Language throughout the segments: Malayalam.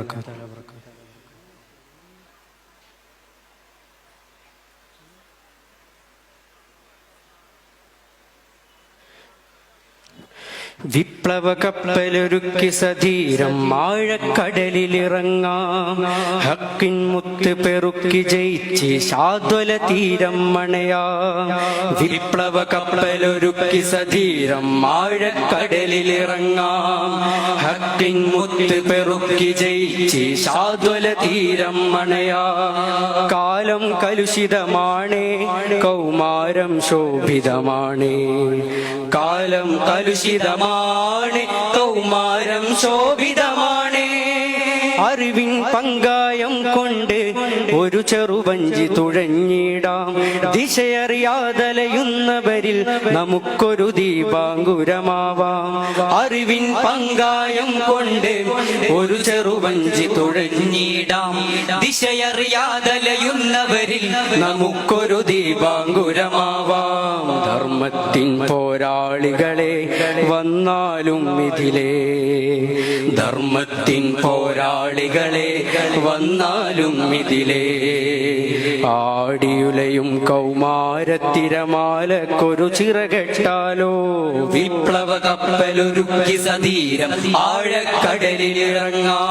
വബറകാതുഹു. വിപ്ലവ കപ്പലൊരുക്കി സധീരം ആഴക്കടലിലിറങ്ങാം. ഹക്കിൻ മുത്ത് പെറുക്കി ജയിച്ച് ശാദ്വല തീരം മണയാം. വിപ്ലവ കപ്പലൊരുക്കി സധീരം ആഴക്കടലിലിറങ്ങാം. ഹക്കിൻ മുത്ത് പെറുക്കി ജയിച്ച് ശാദ്വല തീരം മണയാം. കാലം കലുഷിതമാണേ, കൗമാരം ശോഭിതമാണേ. കാലം കലുഷിതമാണ്, കൗമാരം ശോഭിതമാണ്. അറിവിൻ പങ്കായം കൊണ്ട് ഒരു ചെറുവഞ്ചി തുഴഞ്ഞിടാം. ദിശയറിയാതലയുന്നവരിൽ നമുക്കൊരു ദീപാങ്കുരമാവാം. അറിവിൻ പങ്കായം കൊണ്ട് ഒരു ചെറുവഞ്ചി തുഴഞ്ഞിടാം. ദിശയറിയാതലയുന്നവരിൽ നമുക്കൊരു ദീപാങ്കുരമാവാം. ധർമ്മത്തിൻ പോരാളികളെ വന്നാലും ഇതിലേ, ധർമ്മത്തിൻ പോരാളികളെ വന്നാലും ഇതിലേ. ആടിയുലയും കൗമാരത്തിരമാലക്കൊരു ചിറകെട്ടാലോ. വിപ്ലവ കപ്പലൊരുക്കി സധീരം ആഴക്കടലിലിറങ്ങാം.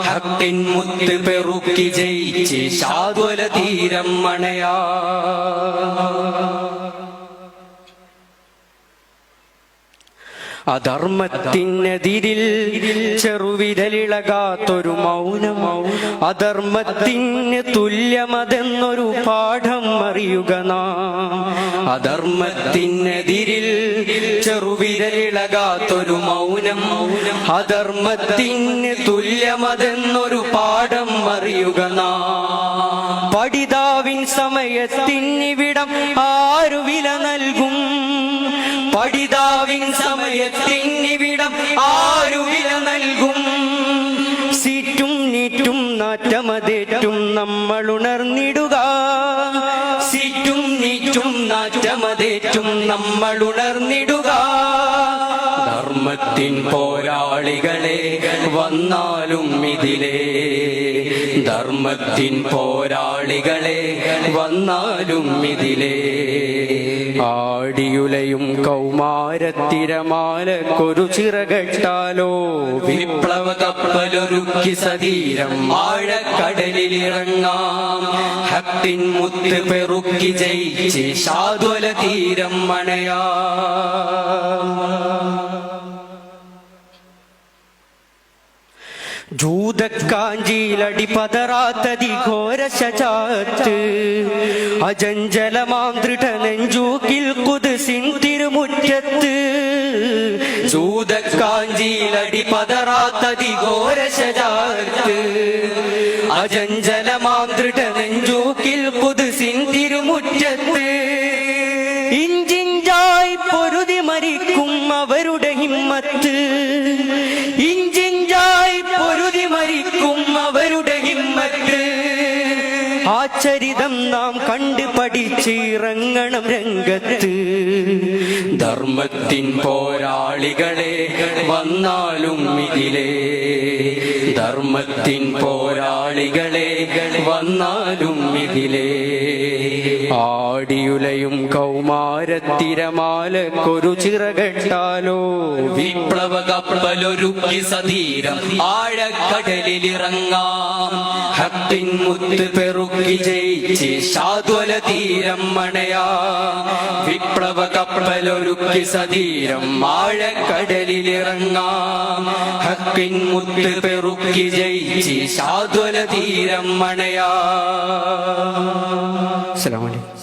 ഹക്കിൻ മുത്ത് പെറുക്കി ജയിച്ച് ശാദ്വല തീരം മണയാ. അധർമ്മത്തിനെതിരിൽ ചെറുവിരലിളകാത്തൊരു മൗനം. അധർമ്മത്തിന് തുല്യമതെന്നൊരു പാഠം അറിയുക നാം. അധർമ്മത്തിനെതിരിൽ ചെറുവിരലിളകാത്തൊരു മൗനം. അധർമ്മത്തിന് തുല്യമതെന്നൊരു പാഠം അറിയുക നാം. പഠിതാവിൻ സമയത്തിനിവിടം ആരു വില നൽകും. പഠിതാവിൻ സമയത്തിനിവിടം ആരു വില നൽകും. സീറ്റും നീറ്റും നാറ്റമതേറ്റും നമ്മൾ ഉണർന്നിടുക. സീറ്റും നീറ്റും നാറ്റമതേറ്റും നമ്മൾ ഉണർന്നിടുക. ധർമ്മത്തിൻ പോരാളികളെ വന്നാലും ഇതിലേ, ധർമ്മത്തിൻ പോരാളികളെ വന്നാലും ഇതിലേ. ആടിയുലയും കൗമാരത്തിരമാലക്കൊരു ചിറകെട്ടാലോ. വിപ്ലവ കപ്പലൊരുക്കി സധീരം ആഴക്കടലിലിറങ്ങാം. ഹക്കിൻ മുത്ത് പെറുക്കി ജയിച്ച് ശാദ്വല തീരം മണയാ. ജൂതക്കാഞ്ചിയിലടി പതറാത്തതി ഘോര ശജാത്ത്. അജഞ്ചലമാം ദൃഢനെഞ്ചൂക്കിൽ ഖുദ്സിൻ തിരുമുറ്റത്ത്. ജൂതക്കാഞ്ചിയിലടി പതറാത്തതി ഘോര ശജാത്ത്. അജഞ്ചലമാം ദൃഢനെഞ്ചൂക്കിൽ ഖുദ്സിൻ തിരുമുറ്റത്ത്. ഇഞ്ചിഞ്ചായി പൊരുതി മരിക്കും അവരുടെ ഹിമ്മത്ത്. ഇഞ്ചിഞ്ചായി പൊരുതി മരിക്കും അവരുടെ ഹിമ്മത്ത്. ആചരിതം നാം കണ്ടു പഠിച്ചിറങ്ങണം രംഗത്ത്. ധർമ്മത്തിൻ പോരാളികളെ വന്നാലും ഇതിലേ, ധർമ്മത്തിൻ പോരാളികളെ വന്നാലും ഇതിലേ. ആടിയുലയും കൗമാരത്തിരമാലക്കൊരു ചിറകെട്ടാലോ. വിപ്ലവ കപ്പലൊരുക്കി സധീരം ആഴക്കടലിലിറങ്ങാം. ഹക്കിൻ മുത്ത് പെറുക്കി ജയിച്ച് ശാദ്വല തീരം മണയാ. വിപ്ലവ കപ്പലൊരുക്കി സധീരം ആഴക്കടലിലിറങ്ങാം. ഹക്കിൻ മുത്ത് പെറുക്കി ജയിച്ച് ശാദ്വല തീരം മണയാ. അസ്സലാമു അലൈക്കും.